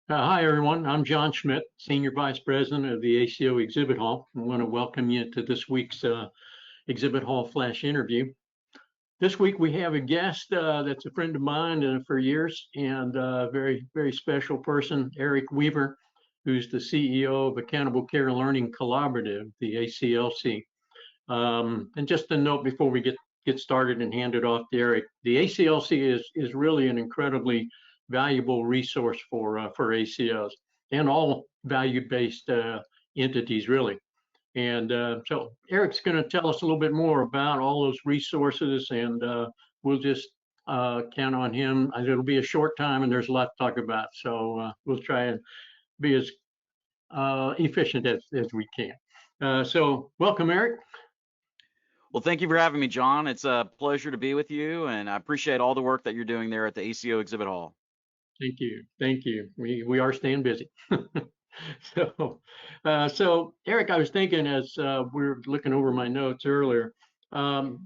Hi, everyone. I'm John Schmidt, Senior Vice President of the ACO Exhibit Hall. I want to welcome you to this week's Exhibit Hall Flash interview. This week we have a guest that's a friend of mine for years and a very, very special person, Eric Weaver, who's the CEO of Accountable Care Learning Collaborative, the ACLC. And just a note before we get started and hand it off to Eric, the ACLC is really an incredibly valuable resource for ACOs and all value-based entities, really. And so Eric's going to tell us a little bit more about all those resources, and we'll just count on him. It'll be a short time, and there's a lot to talk about. So we'll try and be as efficient as we can. So welcome, Eric. Well, thank you for having me, John. It's a pleasure to be with you, and I appreciate all the work that you're doing there at the ACO Exhibit Hall. Thank you. Thank you. We are staying busy. So Eric, I was thinking as we were looking over my notes earlier,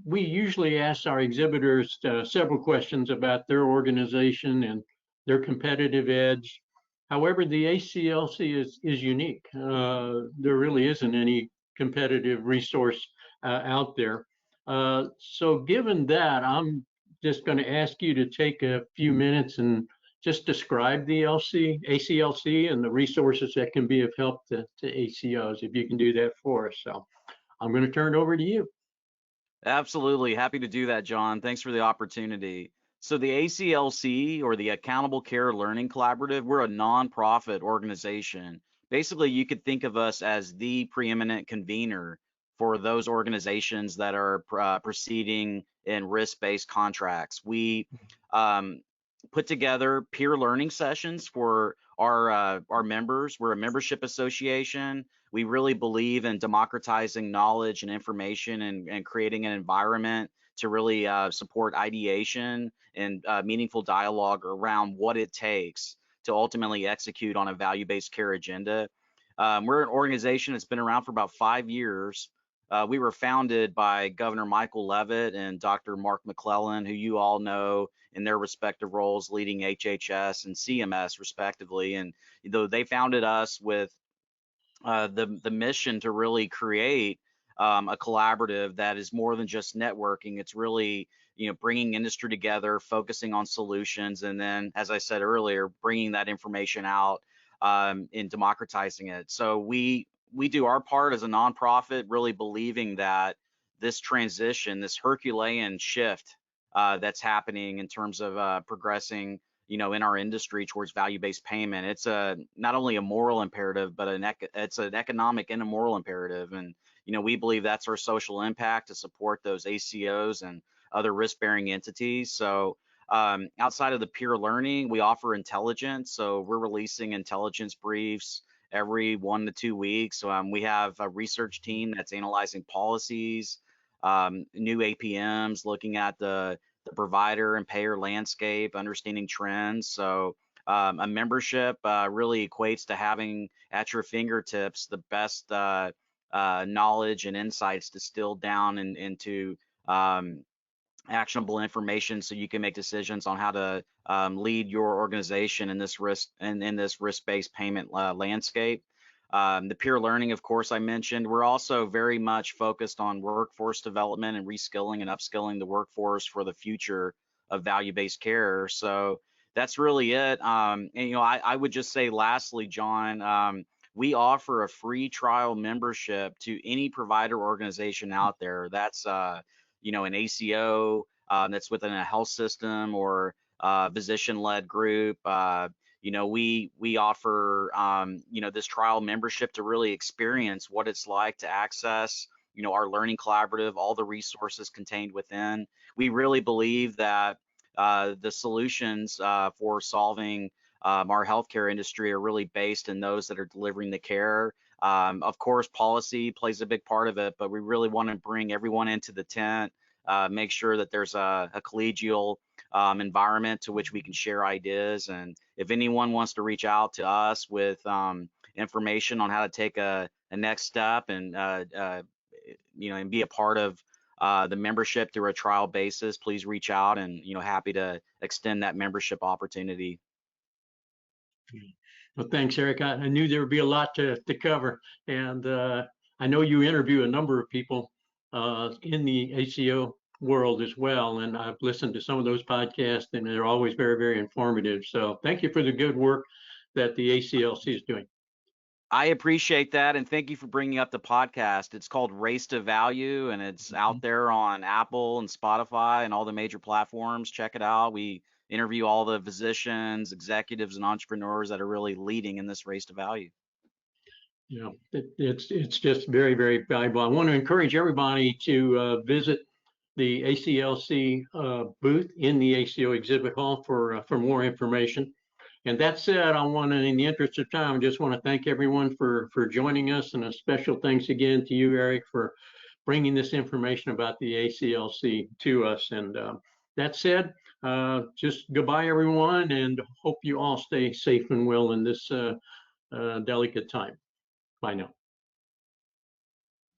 we usually ask our exhibitors several questions about their organization and their competitive edge. However, the ACLC is unique. There really isn't any competitive resource out there. So given that, I'm just going to ask you to take a few minutes and just describe the ACLC and the resources that can be of help to ACOs, if you can do that for us. So I'm going to turn it over to you. Absolutely. Happy to do that, John. Thanks for the opportunity. So the ACLC, or the Accountable Care Learning Collaborative, we're a nonprofit organization. Basically, you could think of us as the preeminent convener for those organizations that are proceeding in risk-based contracts. We put together peer learning sessions for our members. We're a membership association. We really believe in democratizing knowledge and information and creating an environment to really support ideation and meaningful dialogue around what it takes to ultimately execute on a value-based care agenda. We're an organization that's been around for about 5 years. We were founded by Governor Michael Leavitt and Dr. Mark McClellan, who you all know in their respective roles leading HHS and CMS respectively. And though they founded us with the mission to really create a collaborative that is more than just networking. It's really, bringing industry together, focusing on solutions, and then, as I said earlier, bringing that information out and democratizing it. So we do our part as a nonprofit, really believing that this transition, this Herculean shift that's happening in terms of progressing, in our industry towards value-based payment, it's not only a moral imperative, but it's an economic and a moral imperative. And we believe that's our social impact to support those ACOs and other risk-bearing entities. So outside of the peer learning, we offer intelligence. So we're releasing intelligence briefs every 1 to 2 weeks. We have a research team that's analyzing policies, new APMs, looking at the provider and payer landscape, understanding trends. So a membership really equates to having at your fingertips the best knowledge and insights distilled down into actionable information, so you can make decisions on how to lead your organization in this risk-based payment landscape. The peer learning, of course, I mentioned. We're also very much focused on workforce development and reskilling and upskilling the workforce for the future of value-based care. So that's really it. And I would just say, lastly, John, we offer a free trial membership to any provider organization out there. That's an ACO that's within a health system or physician-led group. We offer this trial membership to really experience what it's like to access our learning collaborative, all the resources contained within. We really believe that the solutions for solving our healthcare industry are really based in those that are delivering the care. Of course, policy plays a big part of it, but we really want to bring everyone into the tent, make sure that there's a collegial environment to which we can share ideas. And if anyone wants to reach out to us with information on how to take a next step and and be a part of the membership through a trial basis, please reach out, and happy to extend that membership opportunity. Well, thanks, Eric. I knew there would be a lot to cover, and I know you interview a number of people in the ACO world as well, and I've listened to some of those podcasts, and they're always very, very informative. So thank you for the good work that the ACLC is doing. I appreciate that, and thank you for bringing up the podcast. It's called Race to Value, and it's out there on Apple and Spotify and all the major platforms. Check it out. We interview all the physicians, executives, and entrepreneurs that are really leading in this race to value. You know, it's just very, very valuable. I want to encourage everybody to visit the ACLC booth in the ACO exhibit hall for more information. And that said, I want to, in the interest of time, I just want to thank everyone for joining us, and a special thanks again to you, Eric, for bringing this information about the ACLC to us. And that said, just goodbye, everyone, and hope you all stay safe and well in this delicate time. Bye now.